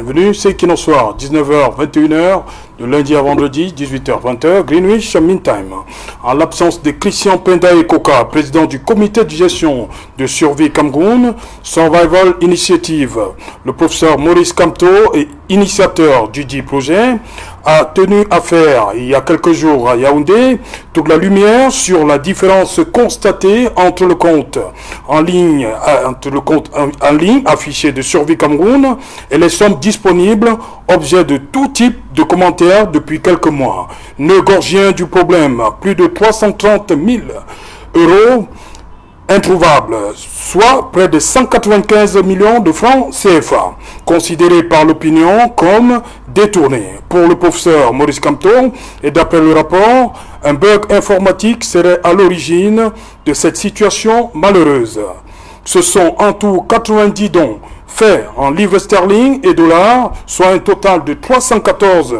Bienvenue, c'est Kino Soir, 19h, 21h, de lundi à vendredi, 18h, 20h, Greenwich Mean Time. En l'absence de Christian Penda et Koka, président du comité de gestion de survie Cameroun, Survival Initiative, le professeur Maurice Kamto est initiateur du dit projet, a tenu à faire, il y a quelques jours à Yaoundé, toute la lumière sur la différence constatée entre le compte en ligne, affiché de Survie Cameroun et les sommes disponibles, objet de tout type de commentaires depuis quelques mois. Nœud gorgien du problème, plus de 330 000 euros introuvables, soit près de 195 millions de francs CFA, considérés par l'opinion comme détournés. Pour le professeur Maurice Kamto, et d'après le rapport, un bug informatique serait à l'origine de cette situation malheureuse. Ce sont en tout 90 dons faits en livres sterling et dollars, soit un total de 314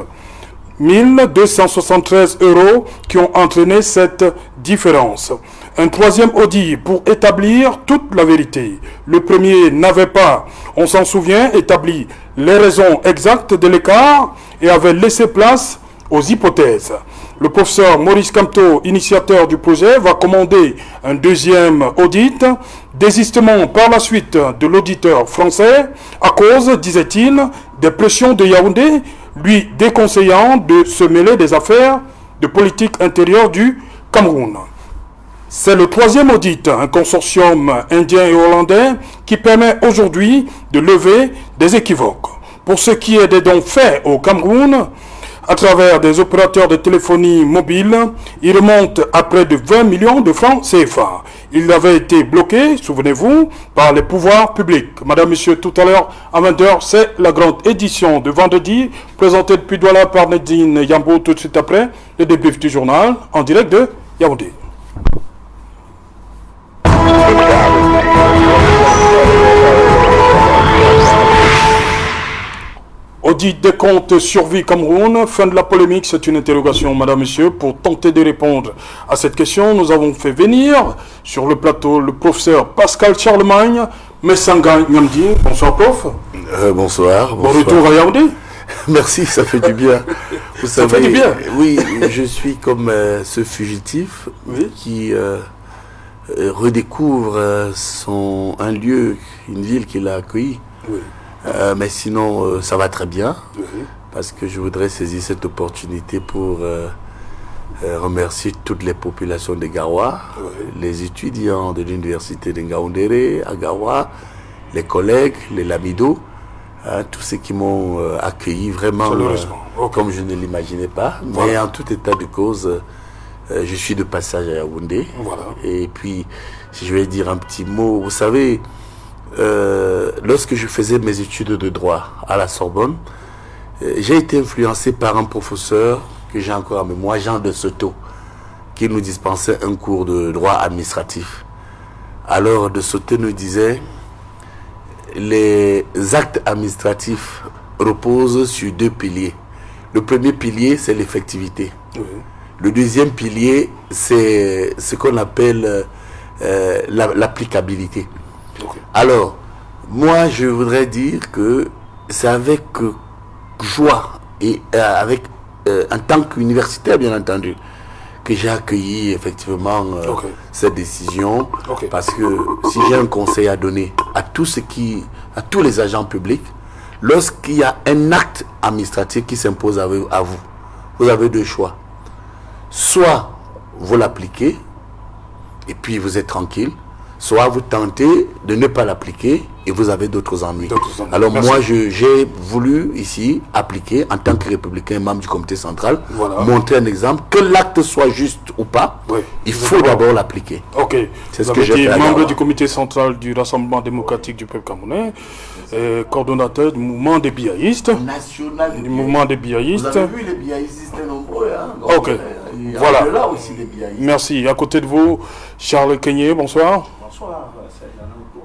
273 euros qui ont entraîné cette différence. Un troisième audit pour établir toute la vérité. Le premier n'avait pas, on s'en souvient, établi les raisons exactes de l'écart et avait laissé place aux hypothèses. Le professeur Maurice Kamto, initiateur du projet, va commander un deuxième audit, désistement par la suite de l'auditeur français à cause, disait-il, des pressions de Yaoundé, lui déconseillant de se mêler des affaires de politique intérieure du Cameroun. C'est le troisième audit, un consortium indien et hollandais qui permet aujourd'hui de lever des équivoques. Pour ce qui est des dons faits au Cameroun, à travers des opérateurs de téléphonie mobile, il remonte à près de 20 millions de francs CFA. Il avait été bloqué, souvenez-vous, par les pouvoirs publics. Madame, Monsieur, tout à l'heure, à 20h, c'est la grande édition de vendredi, présentée depuis Douala par Nadine Yambo, tout de suite après, le débrief du journal, en direct de Yaoundé. Audit des comptes Survie Cameroun, fin de la polémique, c'est une interrogation, madame, monsieur. Pour tenter de répondre à cette question, nous avons fait venir sur le plateau le professeur Pascal Charlemagne, Messanga Nyamdi. Bonsoir, prof. Bonsoir. Bon retour à Yaoundé. Merci, ça fait du bien. Vous ça savez, fait du bien. Oui, je suis comme ce fugitif qui redécouvre un lieu, une ville qu'il a accueilli. Oui. Mais sinon, ça va très bien, parce que je voudrais saisir cette opportunité pour remercier toutes les populations de Garoua, les étudiants de l'université de Ngaoundéré, à Garoua, les collègues, les lamidos, tous ceux qui m'ont accueilli vraiment comme je ne l'imaginais pas. Mais en tout état de cause, je suis de passage à Yaoundé. Et puis, si je vais dire un petit mot, vous savez, lorsque je faisais mes études de droit à la Sorbonne, j'ai été influencé par un professeur que j'ai encore en mémoire, Jean de Soto, qui nous dispensait un cours de droit administratif. Alors de Soto nous disait: les actes administratifs reposent sur deux piliers. Le premier pilier, c'est l'effectivité. Le deuxième pilier, c'est ce qu'on appelle l'applicabilité. Alors, moi, je voudrais dire que c'est avec joie et en tant qu'universitaire, bien entendu, que j'ai accueilli effectivement cette décision. Parce que si j'ai un conseil à donner à tous les agents publics, lorsqu'il y a un acte administratif qui s'impose à vous, vous avez deux choix. Soit vous l'appliquez et puis vous êtes tranquille, soit vous tentez de ne pas l'appliquer et vous avez d'autres ennuis. Alors moi, j'ai voulu ici appliquer en tant que républicain, membre du comité central, montrer un exemple, que l'acte soit juste ou pas, il faut d'abord l'appliquer. C'est ce que j'ai fait. Membre du comité central du Rassemblement démocratique du peuple camerounais, coordonnateur du mouvement des biaïstes. National. Du mouvement des biaïstes. Vous avez vu, les biaïstes étaient nombreux. Voilà. Aussi des biaïstes. Merci. À côté de vous, Charles Kenyé, bonsoir. Bonsoir,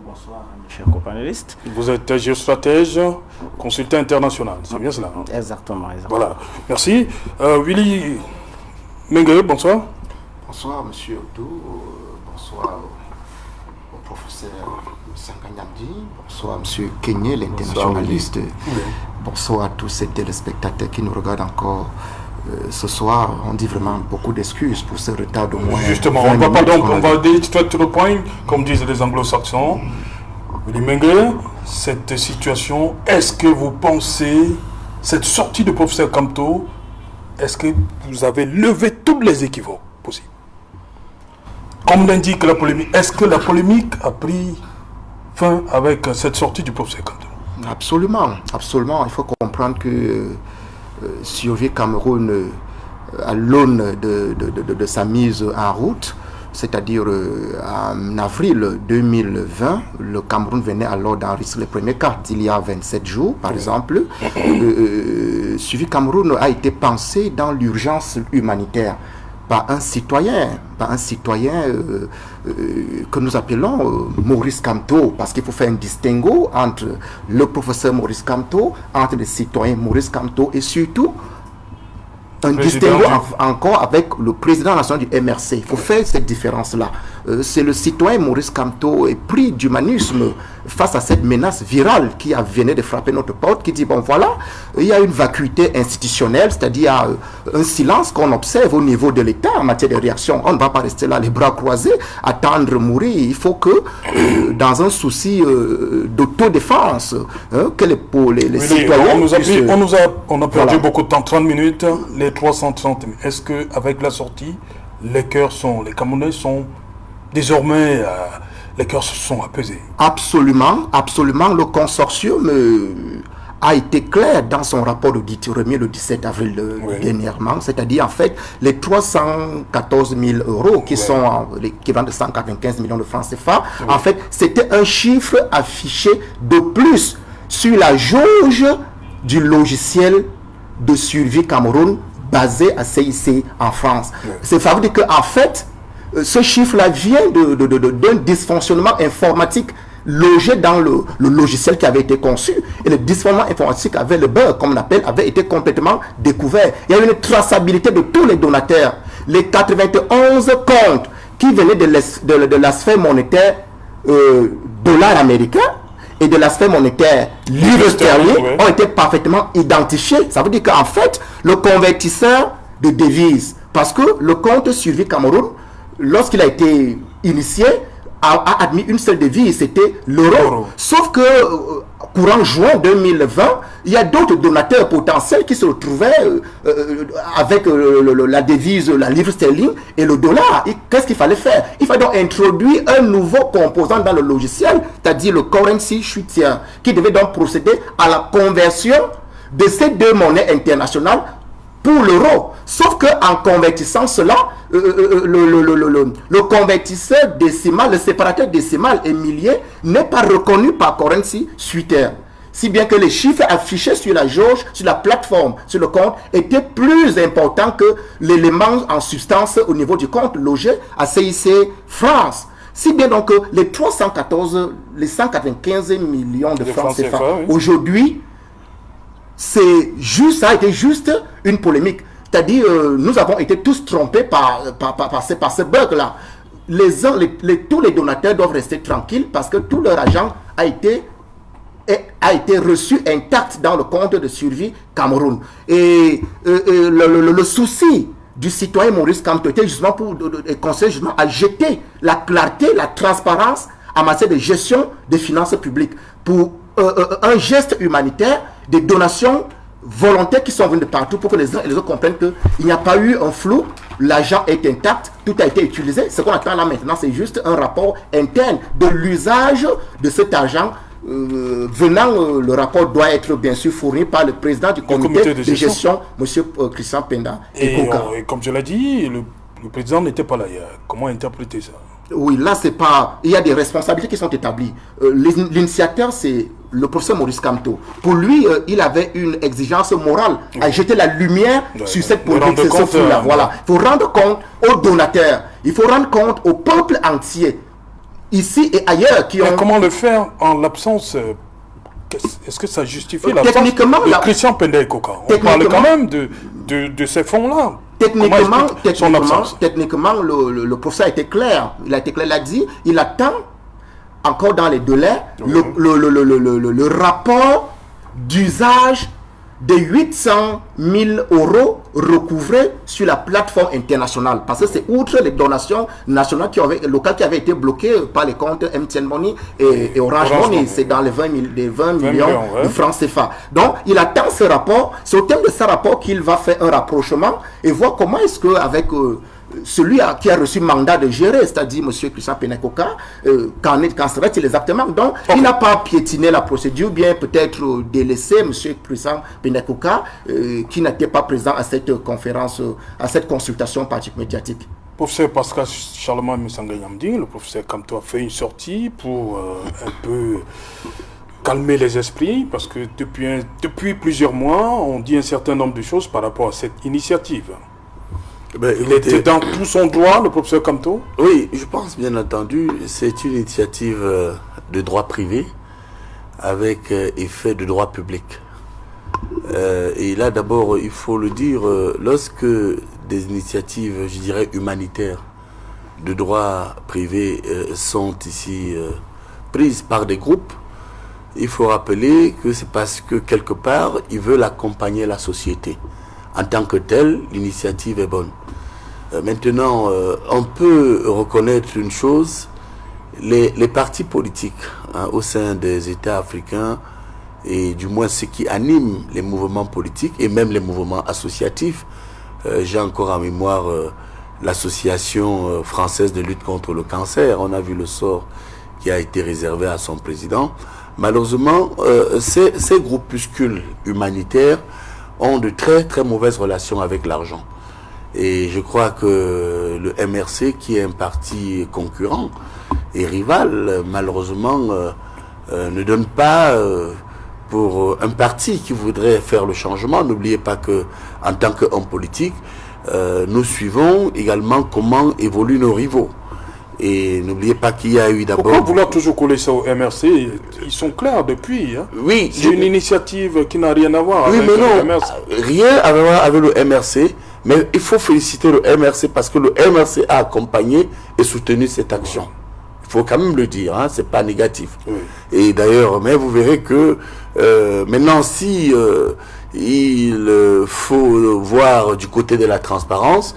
bonsoir, chers companélistes. Vous êtes géostratège, consultant international, c'est bien cela? Exactement. Voilà, merci. Willy Mengue, bonsoir. Bonsoir, monsieur Odo. Bonsoir au professeur Sanganyamdi. Bonsoir, monsieur Kenyé, l'internationaliste Bonsoir à tous ces téléspectateurs qui nous regardent encore ce soir. On dit vraiment beaucoup d'excuses pour ce retard de moins. Justement, on va dire straight to the point, comme disent les anglo-saxons. Willy Mengue, cette situation, est-ce que vous pensez, cette sortie de professeur Kamto, est-ce que vous avez levé tous les équivoques possibles? Comme l'indique la polémique, est-ce que la polémique a pris fin avec cette sortie du professeur Kamto? Absolument, absolument. Il faut comprendre que Survie Cameroun, à l'aune de sa mise en route, c'est-à-dire en avril 2020, le Cameroun venait alors d'enregistrer les premiers cas il y a 27 jours, par exemple. Survie Cameroun a été pensé dans l'urgence humanitaire par un citoyen que nous appelons Maurice Kamto, parce qu'il faut faire un distinguo entre le professeur Maurice Kamto, entre le citoyen Maurice Kamto et surtout un distinguo encore avec le président national du MRC. Il faut faire cette différence-là. C'est le citoyen Maurice Kamto est pris d'humanisme face à cette menace virale qui venait de frapper notre porte, qui dit, bon voilà, il y a une vacuité institutionnelle, c'est-à-dire un silence qu'on observe au niveau de l'État en matière de réaction. On ne va pas rester là les bras croisés, attendre mourir. Il faut que, dans un souci d'autodéfense, que les citoyens... On a perdu beaucoup de temps, 30 minutes, les 330 minutes. Est-ce qu'avec la sortie, les Camerounais sont désormais... les cœurs se sont apaisés? Absolument, absolument. Le consortium a été clair dans son rapport d'audit remis le 17 avril dernièrement. C'est-à-dire, en fait, les 314 000 euros qui sont l'équivalent de 195 millions de francs CFA, en fait, c'était un chiffre affiché de plus sur la jauge du logiciel de Survie Cameroun basé à CIC en France. Ça veut dire qu'en fait, ce chiffre-là vient d'un dysfonctionnement informatique logé dans le logiciel qui avait été conçu. Et le dysfonctionnement informatique avec le bug, comme on appelle, avait été complètement découvert. Il y a une traçabilité de tous les donateurs. Les 91 comptes qui venaient de la sphère monétaire dollar américain et de la sphère monétaire livre sterling ont été parfaitement identifiés. Ça veut dire qu'en fait, le convertisseur de devises, parce que le compte Survie Cameroun, lorsqu'il a été initié, a admis une seule devise, c'était l'euro. Sauf que, courant juin 2020, il y a d'autres donateurs potentiels qui se retrouvaient avec la devise, la livre sterling et le dollar. Qu'est-ce qu'il fallait faire? Il fallait donc introduire un nouveau composant dans le logiciel, c'est-à-dire le currency shooter, qui devait donc procéder à la conversion de ces deux monnaies internationales pour l'euro. Sauf qu'en convertissant cela, le convertisseur décimal, le séparateur décimal et millier n'est pas reconnu par Currency Shooter. Si bien que les chiffres affichés sur la jauge, sur la plateforme, sur le compte, étaient plus importants que l'élément en substance au niveau du compte logé à CIC France. Si bien donc les 195 millions de francs CFA, aujourd'hui, c'est juste, ça a été juste une polémique. C'est-à-dire, nous avons été tous trompés par ce bug-là. Tous les donateurs doivent rester tranquilles parce que tout leur argent a été reçu intact dans le compte de Survie Cameroun. Et le souci du citoyen Maurice Kamto était justement pour conseiller justement à jeter la clarté, la transparence en matière de gestion des finances publiques pour un geste humanitaire, des donations volontaires qui sont venues de partout pour que les uns et les autres comprennent qu'il n'y a pas eu un flou, l'argent est intact, tout a été utilisé. Ce qu'on attend là maintenant, c'est juste un rapport interne de l'usage de cet argent. Le rapport doit être bien sûr fourni par le président du comité de gestion, M. Christian Penda. Et comme je l'ai dit, le président n'était pas là hier. Comment interpréter ça? Oui, là, c'est pas... Il y a des responsabilités qui sont établies. L'initiateur, c'est le professeur Maurice Kamto. Pour lui, il avait une exigence morale à jeter la lumière sur cette politique. Voilà. Il faut rendre compte aux donateurs. Il faut rendre compte au peuple entier, ici et ailleurs. Mais comment le faire en l'absence... Est-ce que ça justifie l'absence de Christian Penda et Koka? On parle quand même de ces fonds-là. Techniquement, le professeur a été clair. Il a dit, il attend encore dans les délais le rapport d'usage de 800 000 euros recouvrés sur la plateforme internationale. Parce que c'est outre les donations nationales locales qui avaient été bloquées par les comptes MTN Money et Orange Money. C'est dans les 20 millions de francs CFA. Donc, il attend ce rapport. C'est au terme de ce rapport qu'il va faire un rapprochement et voir comment est-ce qu'avec celui qui a reçu mandat de gérer, c'est-à-dire M. Christian Penekoka, qu'en serait-il exactement? Donc, il n'a pas piétiné la procédure, bien peut-être délaissé M. Christian Penekoka, qui n'était pas présent à cette conférence, à cette consultation médiatique. Professeur Pascal Charlemagne Missanga-Yamdi, le professeur Kamto a fait une sortie pour un peu calmer les esprits, parce que depuis plusieurs mois, on dit un certain nombre de choses par rapport à cette initiative. Il était dans tout son droit, le professeur Kamto? Oui, je pense bien entendu, c'est une initiative de droit privé avec effet de droit public. Et là d'abord, il faut le dire, lorsque des initiatives, je dirais, humanitaires de droit privé sont ici prises par des groupes, il faut rappeler que c'est parce que quelque part, ils veulent accompagner la société. En tant que telle, l'initiative est bonne. Maintenant, on peut reconnaître une chose, les partis politiques au sein des États africains, et du moins ceux qui animent les mouvements politiques et même les mouvements associatifs, j'ai encore en mémoire l'association française de lutte contre le cancer, on a vu le sort qui a été réservé à son président. Malheureusement, ces groupuscules humanitaires ont de très très mauvaises relations avec l'argent. Et je crois que le MRC, qui est un parti concurrent et rival, malheureusement, ne donne pas pour un parti qui voudrait faire le changement. N'oubliez pas que, en tant qu'homme politique, nous suivons également comment évoluent nos rivaux. Et n'oubliez pas qu'il y a eu d'abord... Pourquoi vouloir toujours coller ça au MRC? Ils sont clairs depuis. Hein? Oui. C'est une initiative qui n'a rien à voir avec le MRC. Rien à voir avec le MRC, mais il faut féliciter le MRC parce que le MRC a accompagné et soutenu cette action. Il faut quand même le dire, hein, c'est pas négatif. Oui. Et d'ailleurs, mais vous verrez que maintenant, si il faut voir du côté de la transparence,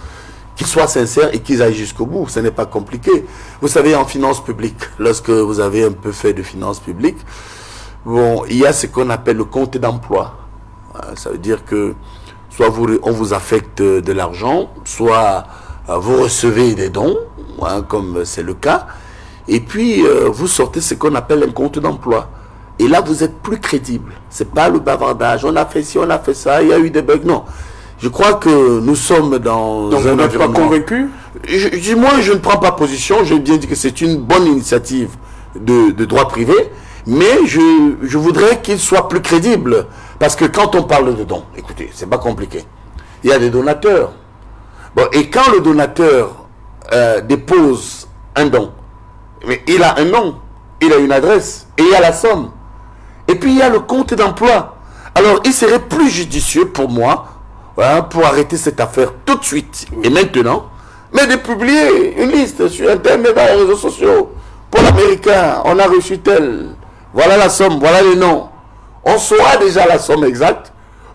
qu'ils soient sincères et qu'ils aillent jusqu'au bout. Ce n'est pas compliqué. Vous savez, en finance publique, lorsque vous avez un peu fait de finance publique, bon, il y a ce qu'on appelle le compte d'emploi. Ça veut dire que soit on vous affecte de l'argent, soit vous recevez des dons, hein, comme c'est le cas, et puis vous sortez ce qu'on appelle un compte d'emploi. Et là, vous êtes plus crédible. C'est pas le bavardage. On a fait ci, on a fait ça, il y a eu des bugs. Non. Je crois que nous sommes dans donc un vous n'êtes pas convaincu? Moi, je ne prends pas position. J'ai bien dit que c'est une bonne initiative de droit privé, mais je voudrais qu'il soit plus crédible. Parce que quand on parle de dons, écoutez, c'est pas compliqué. Il y a des donateurs. Bon, et quand le donateur dépose un don, mais il a un nom, il a une adresse, et il y a la somme. Et puis il y a le compte d'emploi. Alors, il serait plus judicieux pour moi, pour arrêter cette affaire tout de suite et maintenant, mais de publier une liste sur Internet, dans les réseaux sociaux. Pour l'américain, on a reçu tel, voilà la somme, voilà les noms. On saura déjà la somme exacte.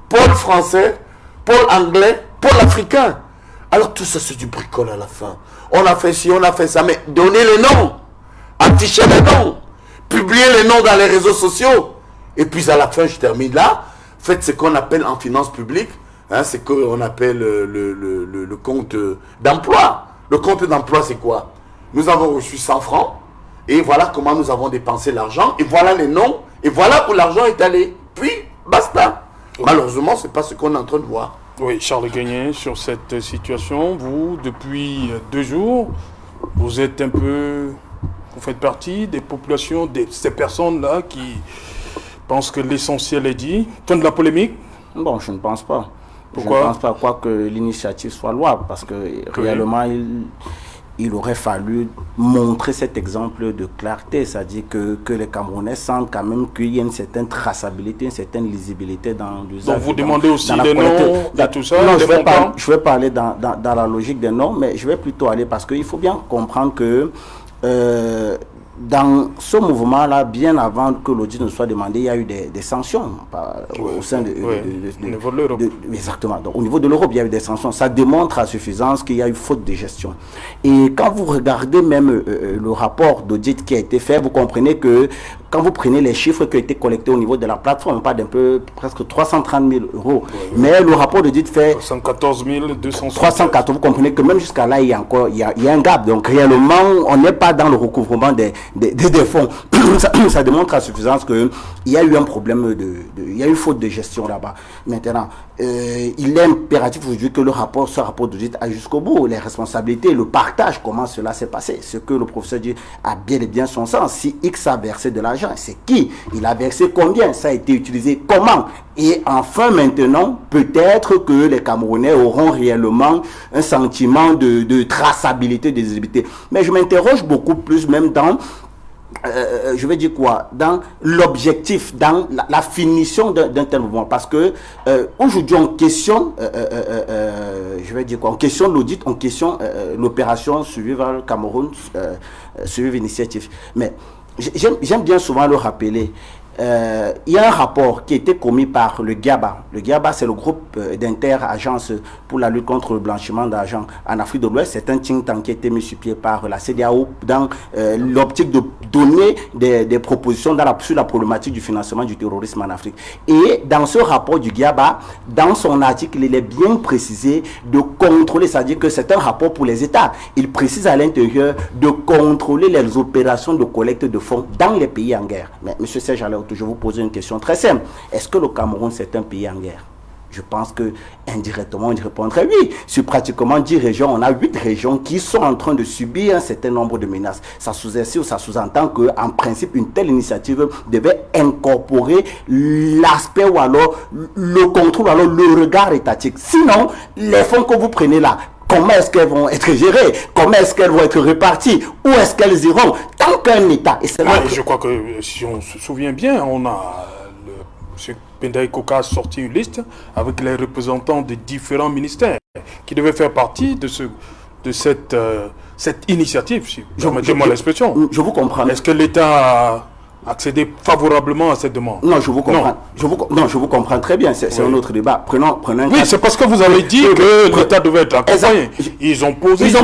Pour le français, pour l'anglais, pour l'africain. Alors tout ça, c'est du bricole à la fin. On a fait ci, on a fait ça, mais donnez les noms, affichez les noms, publiez les noms dans les réseaux sociaux. Et puis à la fin, je termine là, faites ce qu'on appelle en finance publique, hein, c'est ce qu'on appelle le compte d'emploi. Le compte d'emploi, c'est quoi? Nous avons reçu 100 francs, et voilà comment nous avons dépensé l'argent, et voilà les noms, et voilà où l'argent est allé. Puis, basta. Oui. Malheureusement, ce n'est pas ce qu'on est en train de voir. Oui, Charles Gagné, sur cette situation, vous, depuis 2 jours, vous êtes un peu... Vous faites partie des populations, de ces personnes-là qui pensent que l'essentiel est dit. Fin de la polémique? Bon, je ne pense pas. Pourquoi? Je ne pense pas quoi que l'initiative soit louable, parce que réellement, il aurait fallu montrer cet exemple de clarté, c'est-à-dire que les Camerounais sentent quand même qu'il y a une certaine traçabilité, une certaine lisibilité dans l'usage. Donc vous demandez aussi des noms, de tout ça? Non, je vais parler dans la logique des noms, mais je vais plutôt aller parce qu'il faut bien comprendre que dans ce mouvement-là, bien avant que l'audit ne soit demandé, il y a eu des sanctions au sein de niveau de l'Europe. Exactement. Donc, au niveau de l'Europe, il y a eu des sanctions. Ça démontre à suffisance qu'il y a eu faute de gestion. Et quand vous regardez même le rapport d'audit qui a été fait, vous comprenez que quand vous prenez les chiffres qui ont été collectés au niveau de la plateforme, on parle d'un peu presque 330 000 euros. Mais le rapport d'audit fait 314 200. 314. Vous comprenez que même jusqu'à là, il y a un gap. Donc réellement, on n'est pas dans le recouvrement des fonds. Ça démontre à suffisance qu'il y a eu un problème il y a eu faute de gestion là-bas. Maintenant, il est impératif aujourd'hui que ce rapport d'audit aille jusqu'au bout. Les responsabilités, le partage, comment cela s'est passé. Ce que le professeur dit a bien et bien son sens. Si X a versé de l'argent, c'est qui? Il a versé combien? Ça a été utilisé comment? Et enfin, maintenant, peut-être que les Camerounais auront réellement un sentiment de traçabilité des éligibilités. Mais je m'interroge beaucoup plus même dans je vais dire quoi, dans l'objectif, dans la finition d'un tel mouvement, parce que aujourd'hui on questionne, je vais dire quoi, on questionne l'audit, on questionne l'opération Survival Cameroun, Survival Initiative. Mais j'aime bien souvent le rappeler. Il y a un rapport qui a été commis par le GIABA. Le GIABA, c'est le groupe d'inter-agences pour la lutte contre le blanchiment d'argent en Afrique de l'Ouest. C'est un think tank qui a été mis sur pied par la CEDEAO dans l'optique de donner des propositions sur la problématique du financement du terrorisme en Afrique. Et dans ce rapport du GIABA, dans son article, il est bien précisé de contrôler, c'est-à-dire que c'est un rapport pour les États. Il précise à l'intérieur de contrôler les opérations de collecte de fonds dans les pays en guerre. Mais M. Serge Alain, je vous pose une question très simple. Est-ce que le Cameroun, c'est un pays en guerre? Je pense que indirectement, on y répondrait oui. Sur pratiquement 10 régions, on a 8 régions qui sont en train de subir un certain nombre de menaces. Ça sous-entend qu'en principe, une telle initiative devait incorporer l'aspect ou alors le contrôle, ou alors le regard étatique. Sinon, les fonds que vous prenez là, comment est-ce qu'elles vont être gérées? Comment est-ce qu'elles vont être réparties? Où est-ce qu'elles iront? Tant qu'un État... Et c'est là je crois que, si on se souvient bien, on a... M. Pendaï Koka a sorti une liste avec les représentants des différents ministères qui devaient faire partie de cette initiative, si vous permettez-moi l'expression. Je vous comprends. Est-ce que l'État a accédé favorablement à cette demande? Non, je vous comprends. Non. Je vous comprends très bien. C'est un autre débat. Prenons un cas. C'est parce que vous avez dit que l'État devait être accompagné. Ils ont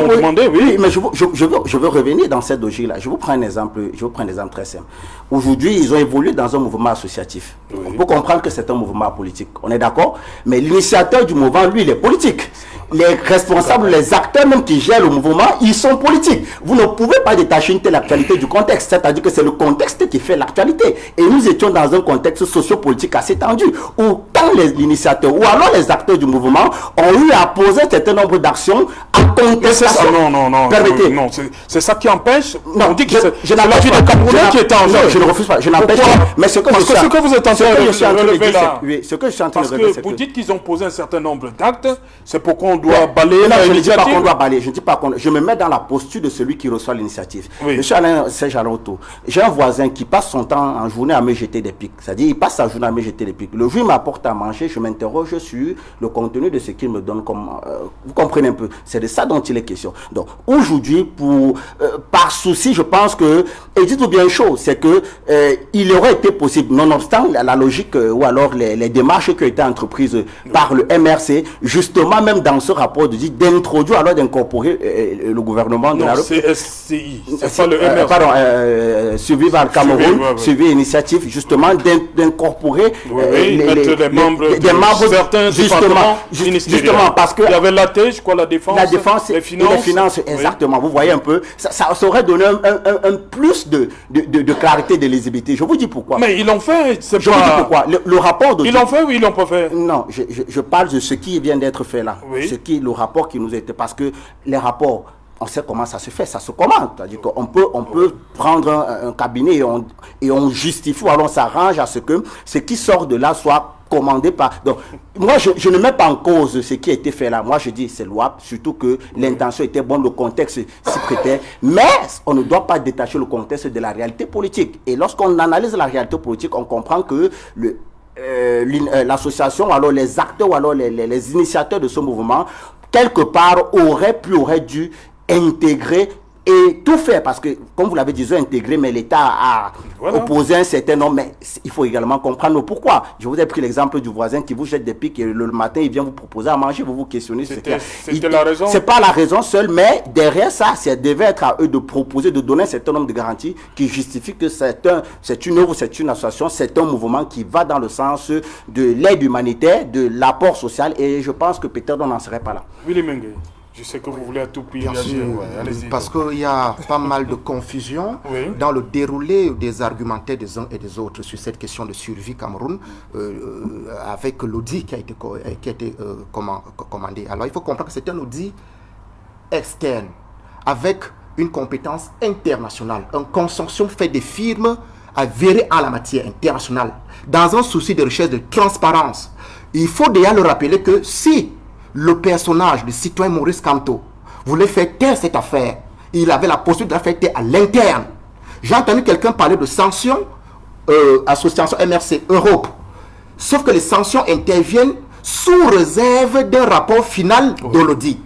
demandé, oui. Mais je veux revenir dans cette logique-là. Je vous prends un exemple très simple. Aujourd'hui, ils ont évolué dans un mouvement associatif. Oui. On peut comprendre que c'est un mouvement politique. On est d'accord? Mais l'initiateur du mouvement, lui, il est politique. Les responsables, les acteurs même qui gèrent le mouvement, ils sont politiques. Vous ne pouvez pas détacher une telle actualité du contexte. C'est-à-dire que c'est le contexte qui fait l'actualité. Et nous étions dans un contexte sociopolitique assez tendu, où quand les initiateurs ou alors les acteurs du mouvement ont eu à poser un certain nombre d'actions à contestation. Non, c'est ça qui empêche. Non, on dit que je la vie de Camerounais qui est en jeu. Je ne refuse pas, je n'empêche pas. Mais ce que vous êtes en train de relever là, ce que je suis en train de relever, c'est que vous dites qu'ils ont posé un certain nombre d'actes, c'est pourquoi on doit balayer l'initiative. Je ne dis pas qu'on doit balayer, je me mets dans la posture de celui qui reçoit l'initiative. Monsieur Alain Serge Alonto, j'ai un voisin qui passe son temps en journée à me jeter des pics. C'est-à-dire, il passe sa journée à me jeter des pics. Le jour, il m'apporte à manger, je m'interroge sur le contenu de ce qu'il me donne comme... vous comprenez un peu, c'est de ça dont il est question. Donc, aujourd'hui, par souci, je pense que... Et dites-vous bien une chose, c'est que il aurait été possible, nonobstant la logique ou alors les démarches qui ont été entreprises par le MRC, justement, même dans ce rapport, d'introduire, alors d'incorporer le gouvernement de la République. C'est SCI, c'est pas le MRC. Pardon, Survival Cameroun, Survival Initiative, justement, d'incorporer des membres certains justement, parce que il y avait la défense, les finances, exactement. Oui. Vous voyez un peu, ça aurait donné un plus de clarté, de lisibilité. Je vous dis pourquoi. Mais ils l'ont fait. Je vous dis pourquoi. Le rapport de... Ils l'ont fait ou ils l'ont pas fait? Non, je parle de ce qui vient d'être fait là. Oui. Le rapport qui nous était, parce que les rapports, on sait comment ça se fait, ça se commande. C'est-à-dire qu'on peut prendre un cabinet et on justifie, alors on s'arrange à ce que ce qui sort de là soit commandé par... Donc, moi, je ne mets pas en cause ce qui a été fait là. Moi, je dis c'est louable, surtout que l'intention était bonne, le contexte s'y prêtait. Mais on ne doit pas détacher le contexte de la réalité politique. Et lorsqu'on analyse la réalité politique, on comprend que l'association, alors les acteurs, ou alors les initiateurs de ce mouvement, quelque part, auraient dû intégrer et tout faire, parce que, comme vous l'avez dit, ils ont intégré, mais l'État a opposé un certain nombre, mais il faut également comprendre pourquoi. Je vous ai pris l'exemple du voisin qui vous jette des pics et le matin, il vient vous proposer à manger, vous vous questionnez. C'était la raison. C'est pas la raison seule, mais derrière ça, ça devait être à eux de proposer, de donner un certain nombre de garanties qui justifient que c'est une œuvre, c'est une association, c'est un mouvement qui va dans le sens de l'aide humanitaire, de l'apport social, et je pense que peut-être on n'en serait pas là. Willy Mengue, je sais que vous voulez à tout prix réagir. Allez-y. Parce qu'il y a pas mal de confusion dans le déroulé des argumentaires des uns et des autres sur cette question de survie Cameroun avec l'audit qui a été commandé. Alors il faut comprendre que c'est un audit externe avec une compétence internationale, un consortium fait des firmes avérées en la matière internationale dans un souci de recherche de transparence. Il faut déjà le rappeler que si le personnage du citoyen Maurice Kamto voulait faire taire cette affaire, il avait la possibilité de la faire taire à l'interne. J'ai entendu quelqu'un parler de sanctions, association MRC Europe. Sauf que les sanctions interviennent sous réserve d'un rapport final de l'audit.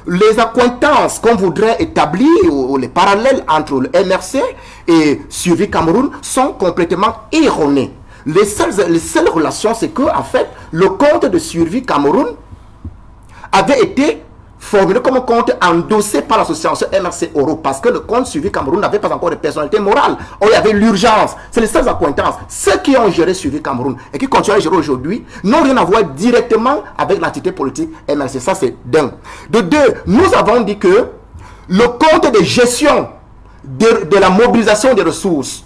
Les accointances qu'on voudrait établir, ou les parallèles entre le MRC et Survie Cameroun sont complètement erronés. Les seules relations, c'est que, en fait, le compte de Survie Cameroun avait été formulé comme un compte endossé par l'association MRC Euro parce que le compte Survie Cameroun n'avait pas encore de personnalité morale. Or, il y avait l'urgence. C'est les seules accointances. Ceux qui ont géré Survie Cameroun et qui continuent à gérer aujourd'hui n'ont rien à voir directement avec l'entité politique MRC. Ça, c'est d'un. De deux, nous avons dit que le compte de gestion de la mobilisation des ressources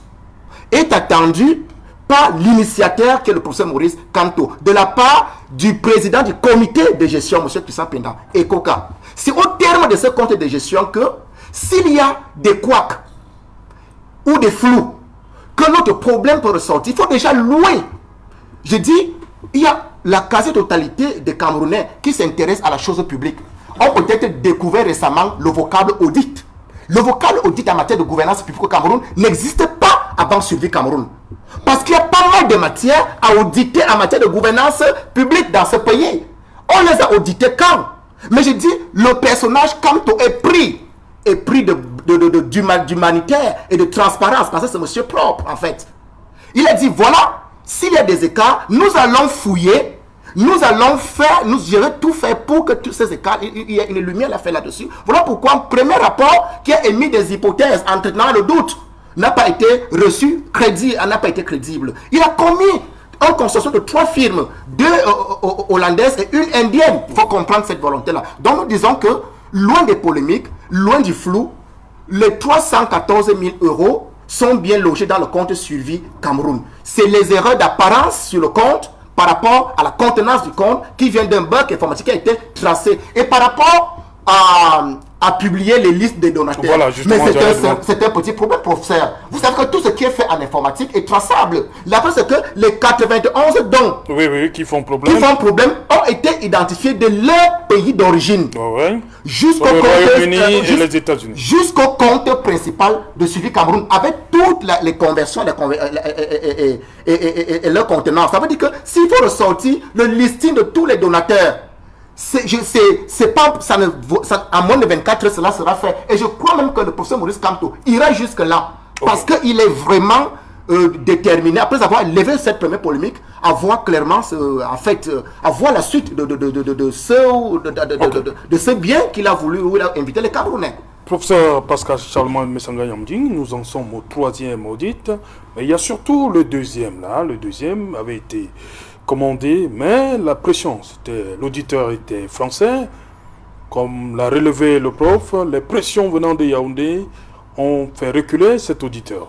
est attendu par l'initiateur qui est le professeur Maurice Kamto, de la part du président du comité de gestion, M. Christian Penda, ECOCA. C'est au terme de ce comité de gestion que s'il y a des couacs ou des flous, que notre problème peut ressortir, il faut déjà louer. Je dis, il y a la quasi-totalité des Camerounais qui s'intéressent à la chose publique ont peut-être découvert récemment le vocable audit. Le vocable audit en matière de gouvernance publique au Cameroun n'existe pas avant Survie Cameroun. Parce qu'il y a pas mal de matières à auditer en matière de gouvernance publique dans ce pays. On les a audités quand? Mais je dis, le personnage Kamto est pris d'humanitaire et de transparence, parce que c'est monsieur propre, en fait. Il a dit, voilà, s'il y a des écarts, nous allons fouiller, nous allons faire, je vais tout faire pour que tous ces écarts, il y ait une lumière à faire là-dessus. Voilà pourquoi un premier rapport qui a émis des hypothèses entretenant le doute n'a pas été reçu, n'a pas été crédible. Il a commis un consortium de 3 firmes, 2 hollandaises et 1 indienne. Il faut comprendre cette volonté-là. Donc nous disons que, loin des polémiques, loin du flou, les 314 000 euros sont bien logés dans le compte Survie Cameroun. C'est les erreurs d'apparence sur le compte par rapport à la contenance du compte qui vient d'un bug informatique qui a été tracé. Et par rapport à publier les listes des donateurs. Voilà, mais c'est un petit problème, professeur. Vous savez que tout ce qui est fait en informatique est traçable. La preuve, c'est que les 91 dons qui font problème ont été identifiés de leur pays d'origine. Jusqu'au Royaume-Uni et les États-Unis. Jusqu'au compte principal de Survie Cameroun, avec toutes les conversions et leur contenance. Ça veut dire que s'il faut ressortir le listing de tous les donateurs, c'est pas, en moins de 24 heures, cela sera fait. Et je crois même que le professeur Maurice Kamto ira jusque-là. Parce qu'il est vraiment déterminé, après avoir levé cette première polémique, à voir clairement, à voir la suite de ce bien qu'il a voulu, où il a invité les Camerounais. Professeur Pascal Charlemagne Messanga Yamding, nous en sommes au 3e audit. Mais il y a surtout le 2e là. Le 2e avait été commandé, mais la pression, l'auditeur était français, comme l'a relevé le prof, les pressions venant de Yaoundé ont fait reculer cet auditeur.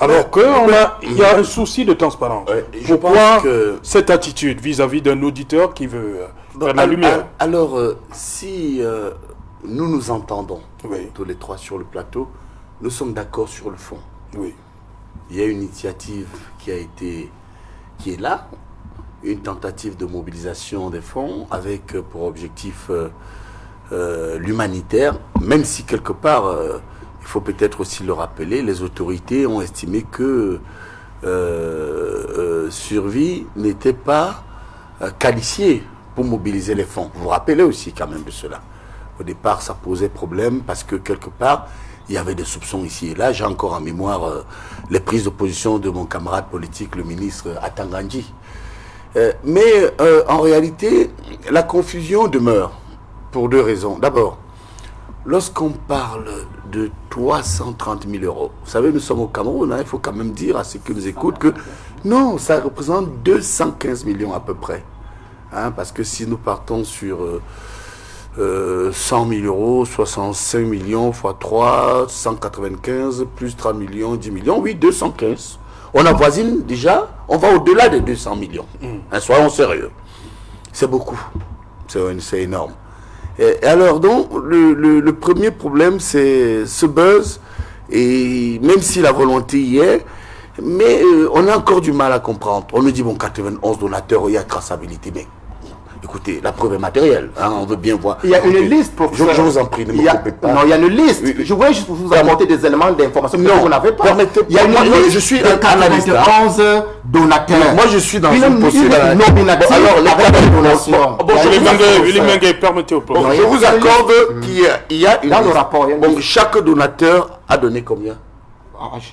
Alors qu'il y a un souci de transparence. Pourquoi cette attitude vis-à-vis d'un auditeur qui veut faire la lumière? Alors, si nous nous entendons tous les 3 sur le plateau, nous sommes d'accord sur le fond. Il y a une initiative qui est là, une tentative de mobilisation des fonds avec pour objectif l'humanitaire, même si quelque part, il faut peut-être aussi le rappeler, les autorités ont estimé que Survie n'était pas qualifié pour mobiliser les fonds. Vous vous rappelez aussi quand même de cela. Au départ, ça posait problème parce que quelque part, il y avait des soupçons ici et là. J'ai encore en mémoire les prises de position de mon camarade politique, le ministre Atangandji. Mais en réalité, la confusion demeure pour deux raisons. D'abord, lorsqu'on parle de 330 000 euros, vous savez, nous sommes au Cameroun, hein, il faut quand même dire à ceux qui nous écoutent que non, ça représente 215 millions à peu près. Hein, parce que si nous partons sur 100 000 euros, 65 millions x 3, 195, plus 30 millions, 10 millions, oui, 215. On avoisine déjà, on va au-delà des 200 millions. Hein, soyons sérieux. C'est beaucoup. C'est énorme. Et alors, donc, le premier problème, c'est ce buzz. Et même si la volonté y est, mais on a encore du mal à comprendre. On nous dit, bon, 91 donateurs, il y a traçabilité. Mais écoutez, la preuve est matérielle. Hein, on veut bien voir. Il y a une liste pour je vous en prie, ne me coupez pas. Non, il y a une liste. Je voudrais juste vous apporter des éléments d'information que vous n'avez pas. Il y a une liste. Je suis de 91 donateurs. Moi, je suis dans une posture. Alors, les cas de donation. Bon, permettez au problème. Je vous accorde qu'il y a une dans le rapport. Donc, chaque donateur a donné combien?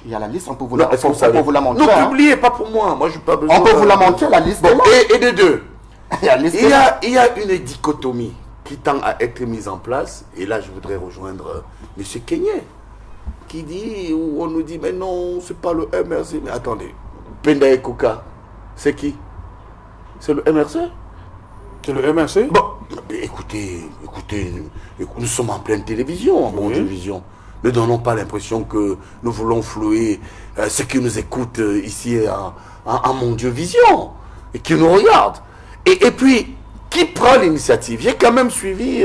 Il y a la liste, on peut vous la montrer. Non, publiez, pas pour moi. Moi, je n'ai pas besoin. On peut vous la montrer, la liste. Et de deux. Il y a une dichotomie qui tend à être mise en place. Et là, je voudrais rejoindre M. Kenyé, qui dit, où on nous dit, mais non, c'est pas le MRC. Mais attendez, Penda et Kouka, c'est qui? C'est le MRC? C'est le MRC? Bon, écoutez, nous sommes en pleine télévision, en bonne télévision. Ne donnons pas l'impression que nous voulons flouer ceux qui nous écoutent ici en Mondiovision et qui nous regardent. Et puis, qui prend l'initiative? J'ai quand même suivi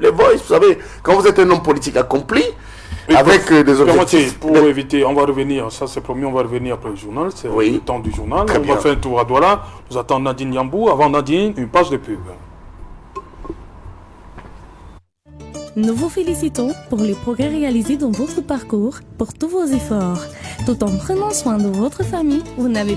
les Voice, vous savez, quand vous êtes un homme politique accompli, avec des objectifs. Pour éviter, on va revenir, ça c'est promis, on va revenir après le journal, c'est le temps du journal. Très bien. Va faire un tour à Douala, nous attend Nadine Yambou. Avant Nadine, une page de pub. Nous vous félicitons pour les progrès réalisés dans votre parcours, pour tous vos efforts. Tout en prenant soin de votre famille, vous n'avez